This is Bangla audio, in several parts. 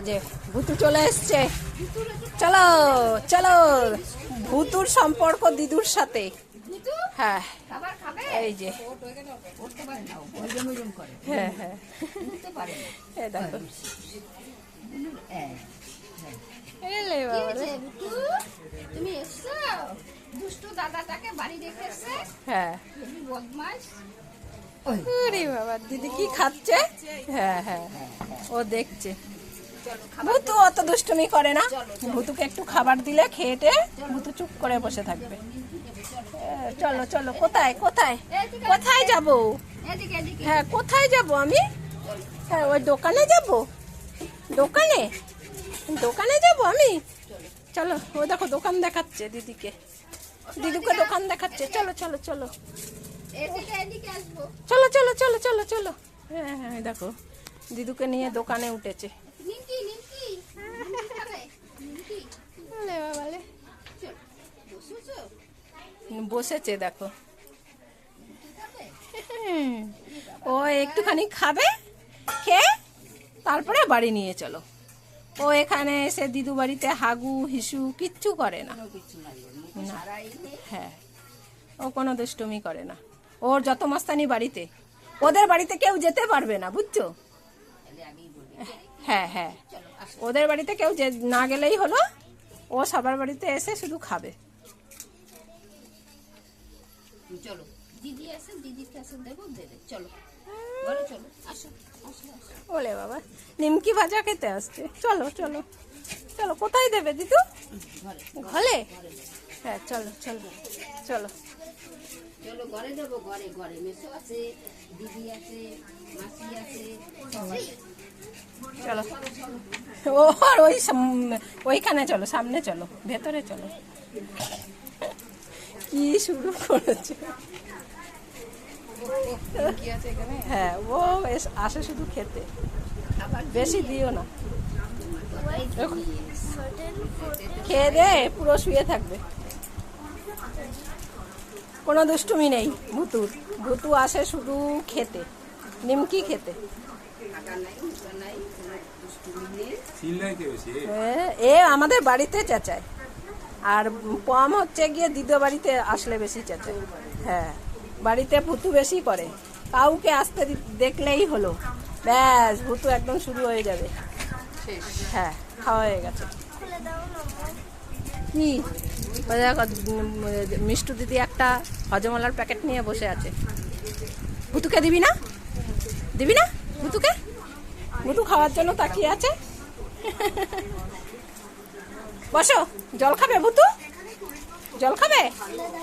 যে ভুতু চলে এসছে, চলো চলো, ভুতুর সম্পর্ক দিদুর সাথে। হ্যাঁ এই যে, হ্যাঁ হ্যাঁ দেখো, তুমি এসছো, দুষ্টু দাদাটাকে বাড়ি রেখে এসছে। হ্যাঁ বদমাইশ। আরে বাবা, দিদি কি খাচ্ছে? হ্যাঁ হ্যাঁ ও দেখছে। ভুতু অত দুষ্টুমি করে না, ভুতুকে একটু খাবার দিলে খেয়েটে ভুতু চুপ করে বসে থাকবে। চলো চলো, কোথায় কোথায় কোথায় যাব? হ্যাঁ কোথায় যাব আমি? হ্যাঁ ওই দোকানে যাব, দোকানে দোকানে যাব আমি। চলো, ও দেখো দোকান দেখাচ্ছে দিদিকে, দিদুকে দোকান দেখাচ্ছে। চলো চলো চলো চলো চলো চলো চলো চলো। হ্যাঁ হ্যাঁ দেখো, দিদুকে নিয়ে দোকানে উঠেছে। বসেছে দেখো, ও একটুখানি খাবে, খেয়ে তারপরে বাড়ি নিয়ে চলো। ও এখানে এসে দিদু বাড়িতে হাগু হিসু কিচ্ছু করে না। হ্যাঁ ও কোনো দুষ্টুমি করে না, ওর যত মাস্তানি বাড়িতে, ওদের বাড়িতে কেউ যেতে পারবে না, বুঝছো? হ্যাঁ হ্যাঁ, ওদের বাড়িতে কেউ না গেলেই হলো, ও সবার বাড়িতে এসে শুধু খাবে। চলো দিদি আসে, দিদির কাছে দেবো, দেবে। চলো ঘরে চলো, আসো আসো। ওলে বাবা, নিমকি ভাজা খেতে আসছে। চলো চলো চলো, কোথায় দেবে দিদু? ঘরে? হ্যাঁ চলো চলো চলো চলো ঘরে দেবো, ঘরে ঘরে মেসো আছে, দিদি আছে, মাসি আছে। চলো ওর ওইখানে চলো, সামনে চলো, ভেতরে চলো। কি শুরু করেছে? হ্যাঁ ও আসে শুধু খেতে, বেশি দিও না, খেয়ে দে পুরো শুয়ে থাকবে। কোনো দুষ্টুমি নেই ভুতুর, ভুতু আসে শুধু খেতে, নিমকি খেতে। এ আমাদের বাড়িতে চেঁচায়, আর পম হচ্ছে গিয়ে দিদা বাড়িতে আসলে বেশি চেঁচায়। হ্যাঁ বাড়িতে ভুতু বেশি করে, কাউকে আসতে দেখলেই হলো ব্যাস ভুতু একদম শুরু হয়ে যাবে। হ্যাঁ খাওয়া হয়ে গেছে। কি মিষ্টু দিদি একটা হজমলার প্যাকেট নিয়ে বসে আছে। ভুতুকে দিবি না? দিবি না ভুতুকে? ভুতু খাওয়ার জন্য তাকিয়ে আছে। বসো, জল খাবে ভুতু? জল খাবে?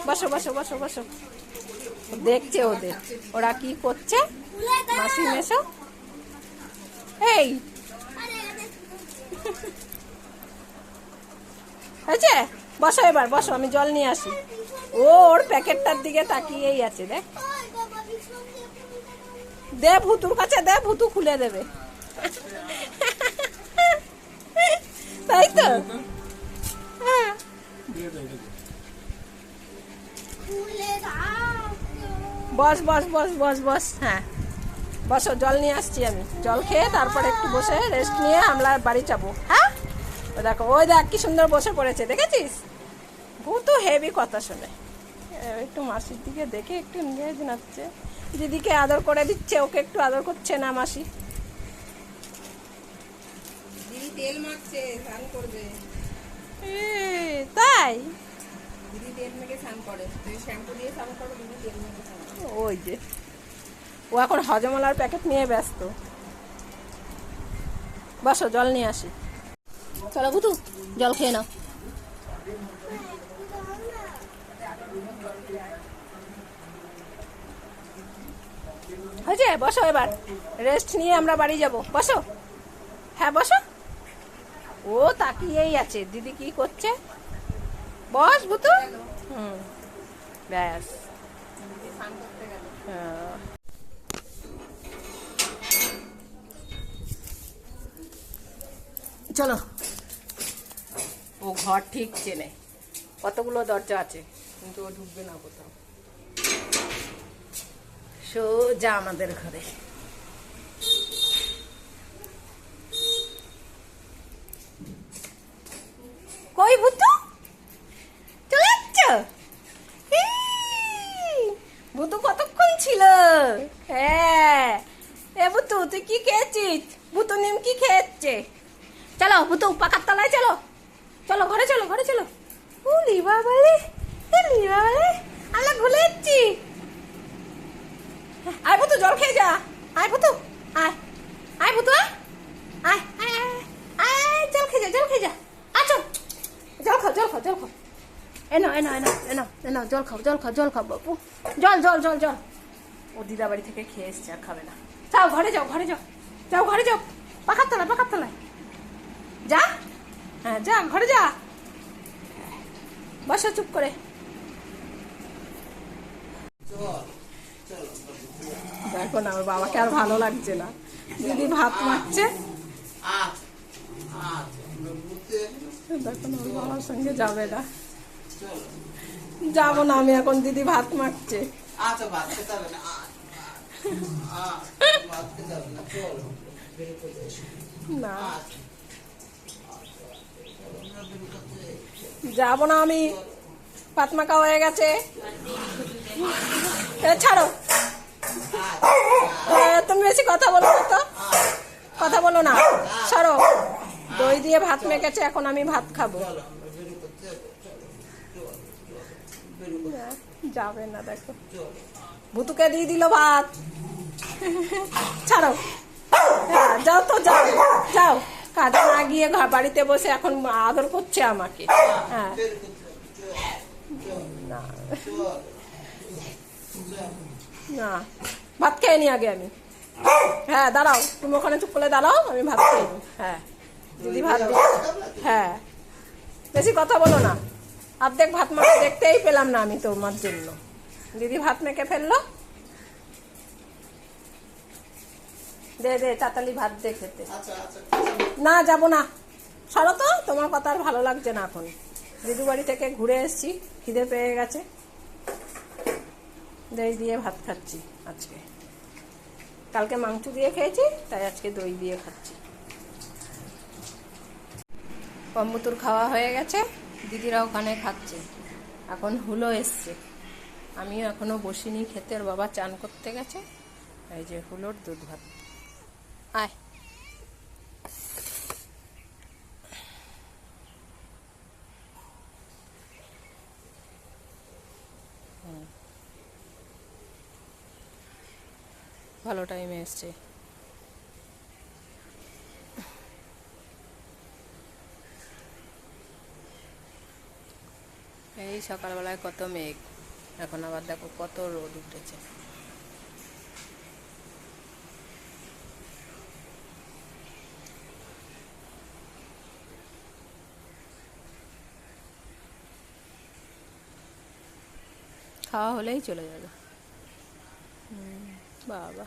বসো বসো বসো বসো। দেখছে ওদের, ওরা কি করছে। মাসি মেশো, এই হয়েছে, বসো এবার বসো, আমি জল নিয়ে আসি। ও ওর প্যাকেটটার দিকে তাকিয়েই আছে, দেখ। দে ভুতুর কাছে দে, ভুতু খুলে দেবে। তাই তো, হ্যাঁ বস বস বস বস বস। হ্যাঁ বসো, জল নিয়ে আসছি আমি। জল খেয়ে তারপরে একটু বসে রেস্ট নিয়ে আমরা বাড়ি যাবো। হ্যাঁ ও দেখো, ওই দেখ কি সুন্দর বসে পড়েছে, দেখেছিস? ভুতু হেভি কথা শোনে। একটু মাসির দিকে দেখে একটু নিজে জানাচ্ছে, দিদিকে আদর করে দিচ্ছে, ওকে একটু আদর করছে না মাসি। দিদি তেল মাখছে, স্নান করবে। তাই দিদি তেল মেখে স্নান করে, তুই শ্যাম্পু দিয়ে স্নান করো, দিদি তেল মেখে স্নান করে। ওই যে ও এখন হজমলার প্যাকেট নিয়ে ব্যস্ত। বসো, জল নিয়ে আসি। চলো ভুতু, জল খেয়ে নাও। হয়েছে, বসো এবার, রেস্ট নিয়ে আমরা বাড়ি যাব। বসো, হ্যাঁ বসো। ও তাকিয়েই আছে দিদি কি করছে। বস ভুতু। ব্যাস। চলো, ও ঘর ঠিক চেনে, কতগুলো দরজা আছে কিন্তু ও ঢুকবে না কোথাও, সোজা আমাদের ঘরে। কই ভুতু চলে যাচ্ছ? ভুতু কতক্ষণ ছিল? হ্যাঁ এ ভুতু তুই কি খেয়েছিস? ভুতু নিমকি খেয়েছে। চলো ভুতু পাকার তলায় চলো, চলো ঘরে চলো, ঘরে চলো। উলি বাবালে, উলি বাবালে, আমরা ভুলে যাচ্ছি। আয় ভুতু জল খেয়ে যা, আয় ভুতু, আয় আয় ভুতু, আয় আয় আয় আয়, জল খেয়ে যা, জল খেয়ে যা। আচ্ছা জল খাও, জল খাও, জল খাও। এনো এনো এনো এনো এনো, জল খাও, জল খাও, জল খাও বাবু, জল জল জল জল। ও দিদা বাড়ি থেকে খেয়ে এসছে, আর খাবে না। যাও ঘরে যাও, ঘরে যাও, যাও ঘরে যাও, পাখার তলায়, পাখার তলায় যা। হ্যাঁ যা ঘরে যা, বসো চুপ করে। দেখো না আমার বাবাকে আর ভালো লাগছে না, দিদি ভাত মাখছে। দেখো না ওর বাবার সঙ্গে যাবে না, যাবো না আমি এখন, দিদি ভাত মাখছে। না যাবো না আমি, ভাত মাখা হয়ে গেছে। ছাড়ো, তুমি বেশি কথা বলো না তো, কথা বলো না, সরো। দই দিয়ে ভাত মেখেছে, এখন আমি ভাত খাবো। যাবে না, দেখো ভুতুকে দিয়ে দিল ভাত। ছাড়ো, হ্যাঁ যাও তো, যাও যাও, কাজে না গিয়ে বাড়িতে বসে এখন আদর করছে আমাকে। হ্যাঁ না না, ভাত খেয়ে নি আগে আমি। হ্যাঁ দাঁড়াও, তুমি ওখানে চুপ করে দাঁড়াও, আমি ভাত খেয়ে নি। হ্যাঁ দিদি ভাত দিই। হ্যাঁ বেশি কথা বলো না, অর্ধেক ভাত মাখা দেখতেই পেলাম না আমি তোমার জন্য। দিদি ভাত মেখে ফেললো, দে দে তাড়াতাড়ি ভাত দে খেতে। না যাবো না, সরো তো, তোমার কথা আর ভালো লাগছে না এখন। দিদু বাড়ি থেকে ঘুরে এসেছি, খিদে পেয়ে গেছে, দই দিয়ে ভাত খাচ্ছি আজকে। কালকে মাংস দিয়ে খেয়েছি, তাই আজকে দই দিয়ে খাচ্ছি। কম্বুতুর খাওয়া হয়ে গেছে, দিদিরা ওখানে খাচ্ছে। এখন হুলো এসছে, আমিও এখনো বসিনি খেতে, ওর বাবা চান করতে গেছে। এই যে হুলোর দুধ ভাত। আয় ভালো টাইমে এসছে। এই সকালবেলায় কত মেঘ, এখন আবার দেখো কত রোদ উঠেছে। খাওয়া হলেই চলে যাবে। বাবা